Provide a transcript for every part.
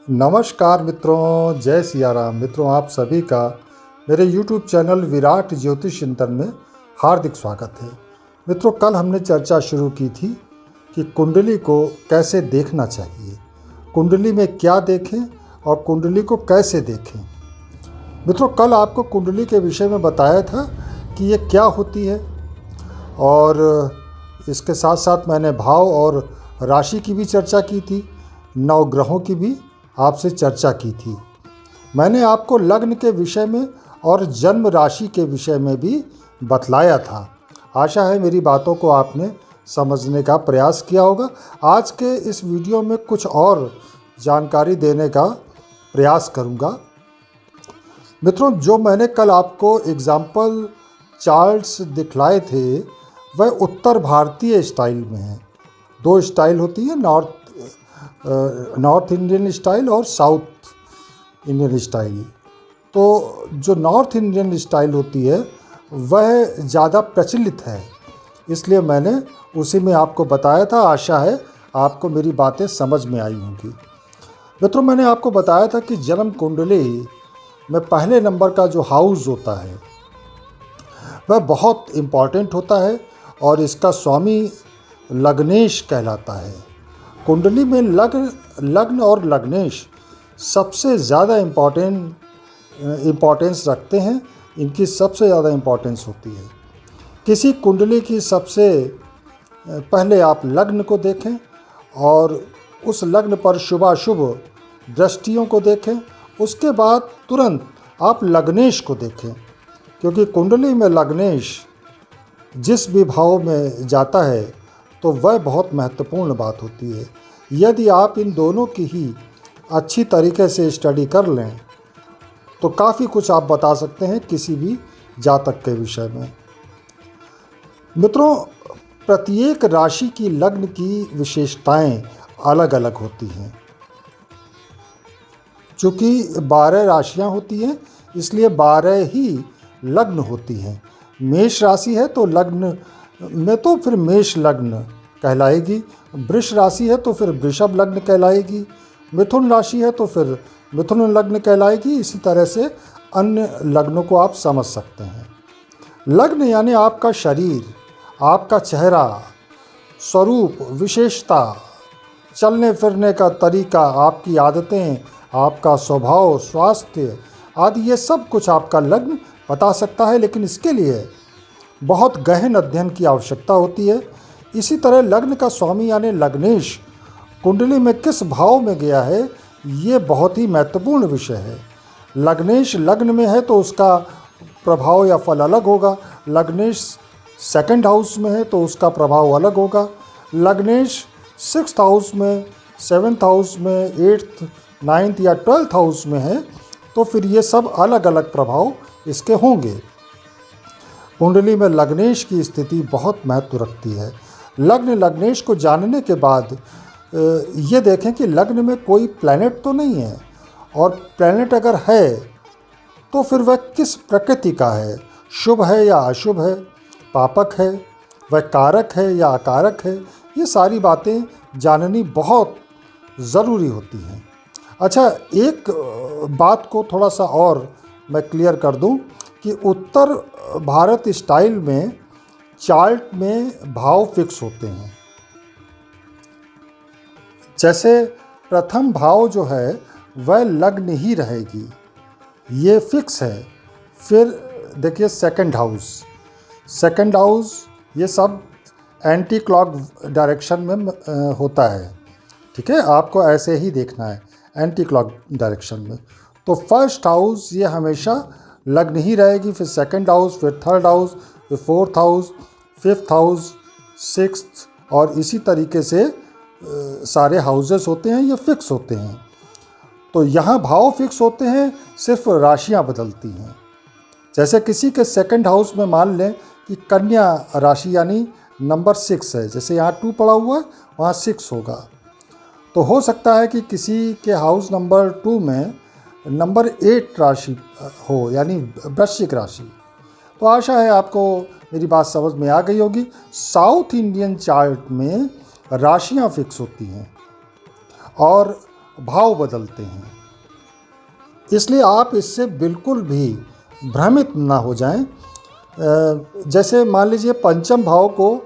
नमस्कार मित्रों, जय सिया राम। मित्रों, आप सभी का मेरे YouTube चैनल विराट ज्योतिष चिंतन में हार्दिक स्वागत है। मित्रों, कल हमने चर्चा शुरू की थी कि कुंडली को कैसे देखना चाहिए, कुंडली में क्या देखें और कुंडली को कैसे देखें। मित्रों, कल आपको कुंडली के विषय में बताया था कि ये क्या होती है, और इसके साथ साथ मैंने भाव और राशि की भी चर्चा की थी, नवग्रहों की भी आपसे चर्चा की थी। मैंने आपको लग्न के विषय में और जन्म राशि के विषय में भी बतलाया था। आशा है मेरी बातों को आपने समझने का प्रयास किया होगा। आज के इस वीडियो में कुछ और जानकारी देने का प्रयास करूंगा। मित्रों, जो मैंने कल आपको एग्जाम्पल चार्ट्स दिखलाए थे वह उत्तर भारतीय स्टाइल में हैं। दो स्टाइल होती है, नॉर्थ इंडियन स्टाइल और साउथ इंडियन स्टाइल। तो जो नॉर्थ इंडियन स्टाइल होती है वह ज़्यादा प्रचलित है, इसलिए मैंने उसी में आपको बताया था। आशा है आपको मेरी बातें समझ में आई होंगी। मित्रों, मैंने आपको बताया था कि जन्म कुंडली में पहले नंबर का जो हाउस होता है वह बहुत इम्पॉर्टेंट होता है और इसका स्वामी लग्नेश कहलाता है। कुंडली में लग्न और लग्नेश सबसे ज़्यादा इम्पॉर्टेंस रखते हैं। इनकी सबसे ज़्यादा इम्पॉर्टेंस होती है। किसी कुंडली की सबसे पहले आप लग्न को देखें और उस लग्न पर शुभाशुभ दृष्टियों को देखें। उसके बाद तुरंत आप लग्नेश को देखें, क्योंकि कुंडली में लग्नेश जिस भी भाव में जाता है तो वह बहुत महत्वपूर्ण बात होती है। यदि आप इन दोनों की ही अच्छी तरीके से स्टडी कर लें तो काफ़ी कुछ आप बता सकते हैं किसी भी जातक के विषय में। मित्रों, प्रत्येक राशि की लग्न की विशेषताएं अलग अलग होती हैं। चूँकि 12 राशियां होती हैं, इसलिए 12 ही लग्न होती हैं। मेष राशि है तो लग्न में तो फिर मेष लग्न कहलाएगी, वृष राशि है तो फिर वृषभ लग्न कहलाएगी, मिथुन राशि है तो फिर मिथुन लग्न कहलाएगी। इसी तरह से अन्य लग्नों को आप समझ सकते हैं। लग्न यानी आपका शरीर, आपका चेहरा, स्वरूप, विशेषता, चलने फिरने का तरीका, आपकी आदतें, आपका स्वभाव, स्वास्थ्य आदि, ये सब कुछ आपका लग्न बता सकता है। लेकिन इसके लिए बहुत गहन अध्ययन की आवश्यकता होती है। इसी तरह लग्न का स्वामी यानी लग्नेश कुंडली में किस भाव में गया है, ये बहुत ही महत्वपूर्ण विषय है। लग्नेश लग्न में है तो उसका प्रभाव या फल अलग होगा। लग्नेश सेकंड हाउस में है तो उसका प्रभाव अलग होगा। लग्नेश 6th हाउस में, 7th हाउस में, 8th, 9th या 12th हाउस में है तो फिर ये सब अलग अलग प्रभाव इसके होंगे। कुंडली में लग्नेश की स्थिति बहुत महत्व रखती है। लग्न लग्नेश को जानने के बाद ये देखें कि लग्न में कोई प्लैनेट तो नहीं है, और प्लैनेट अगर है तो फिर वह किस प्रकृति का है, शुभ है या अशुभ है, पापक है, वह कारक है या अकारक है। ये सारी बातें जाननी बहुत ज़रूरी होती हैं। अच्छा, एक बात को थोड़ा सा और मैं क्लियर कर दूं कि उत्तर भारत स्टाइल में चार्ट में भाव फिक्स होते हैं। जैसे प्रथम भाव जो है वह लग्न ही रहेगी, ये फिक्स है। फिर देखिए सेकंड हाउस, ये सब एंटी क्लॉक डायरेक्शन में होता है। ठीक है, आपको ऐसे ही देखना है एंटी क्लॉक डायरेक्शन में। तो फर्स्ट हाउस ये हमेशा लग्न ही रहेगी, फिर सेकंड हाउस, फिर थर्ड हाउस, फिर 4th house, 5th house, 6th, और इसी तरीके से सारे हाउसेस होते हैं, ये फिक्स होते हैं। तो यहाँ भाव फिक्स होते हैं, सिर्फ राशियाँ बदलती हैं। जैसे किसी के सेकंड हाउस में मान लें कि कन्या राशि यानी नंबर 6 है, जैसे यहाँ 2 पड़ा हुआ है वहाँ 6 होगा। तो हो सकता है कि किसी के हाउस नंबर 2 में नंबर 8 राशि हो, यानी वृश्चिक राशि। तो आशा है आपको मेरी बात समझ में आ गई होगी। साउथ इंडियन चार्ट में राशियां फिक्स होती हैं और भाव बदलते हैं। इसलिए आप इससे बिल्कुल भी भ्रमित ना हो जाएं। जैसे मान लीजिए पंचम भाव को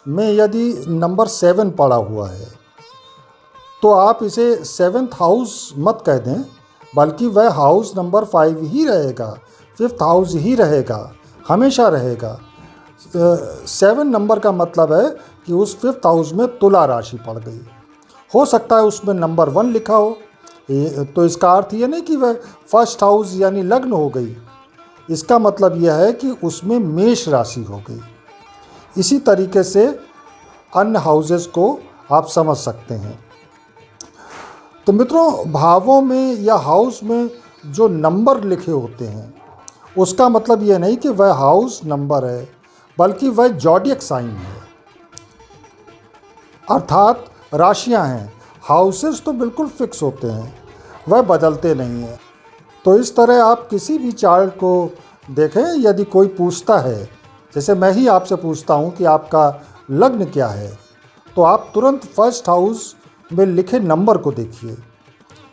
में यदि नंबर 7 पड़ा हुआ है तो आप इसे 7th हाउस मत कह दें, बल्कि वह हाउस नंबर 5 ही रहेगा, 5th हाउस ही रहेगा, हमेशा रहेगा। 7 नंबर का मतलब है कि उस 5th हाउस में तुला राशि पड़ गई। हो सकता है उसमें नंबर 1 लिखा हो, तो इसका अर्थ ये नहीं कि वह फर्स्ट हाउस यानी लग्न हो गई। इसका मतलब यह है कि उसमें मेष राशि हो गई। इसी तरीके से अन्य हाउसेस को आप समझ सकते हैं। तो मित्रों, भावों में या हाउस में जो नंबर लिखे होते हैं उसका मतलब यह नहीं कि वह हाउस नंबर है, बल्कि वह ज़ोडिएक साइन है, अर्थात राशियां हैं। हाउसेस तो बिल्कुल फिक्स होते हैं, वह बदलते नहीं हैं। तो इस तरह आप किसी भी चार्ट को देखें, यदि कोई पूछता है, जैसे मैं ही आपसे पूछता हूं कि आपका लग्न क्या है, तो आप तुरंत फर्स्ट हाउस में लिखे नंबर को देखिए।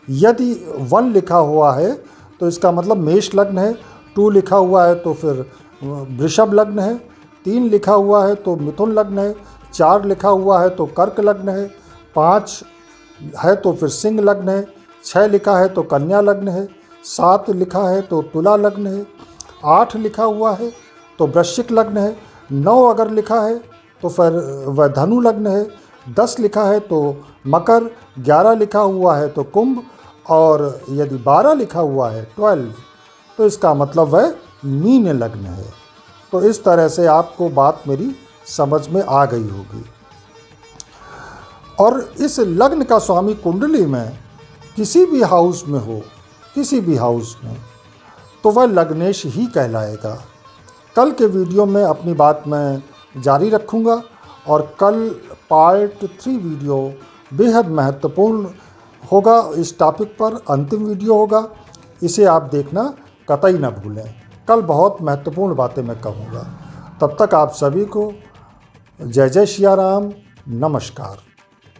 यदि 1 लिखा हुआ है तो इसका मतलब मेष लग्न है, 2 लिखा हुआ है तो फिर वृषभ लग्न है, 3 लिखा हुआ है तो मिथुन लग्न है, 4 लिखा हुआ है तो कर्क लग्न है, 5 है तो फिर सिंह लग्न है, 6 लिखा है तो कन्या लग्न है, 7 लिखा है तो तुला लग्न है, 8 लिखा हुआ है तो वृश्चिक लग्न है, 9 अगर लिखा है तो फिर वह धनु लग्न है, 10 लिखा है तो मकर, 11 लिखा हुआ है तो कुंभ, और यदि 12 लिखा हुआ है 12, तो इसका मतलब वह मीन लग्न है। तो इस तरह से आपको बात मेरी समझ में आ गई होगी। और इस लग्न का स्वामी कुंडली में किसी भी हाउस में हो, किसी भी हाउस में, तो वह लग्नेश ही कहलाएगा। कल के वीडियो में अपनी बात मैं जारी रखूँगा, और कल पार्ट 3 वीडियो बेहद महत्वपूर्ण होगा। इस टॉपिक पर अंतिम वीडियो होगा, इसे आप देखना कतई न भूलें। कल बहुत महत्वपूर्ण बातें मैं कहूँगा। तब तक आप सभी को जय जय सिया राम, नमस्कार।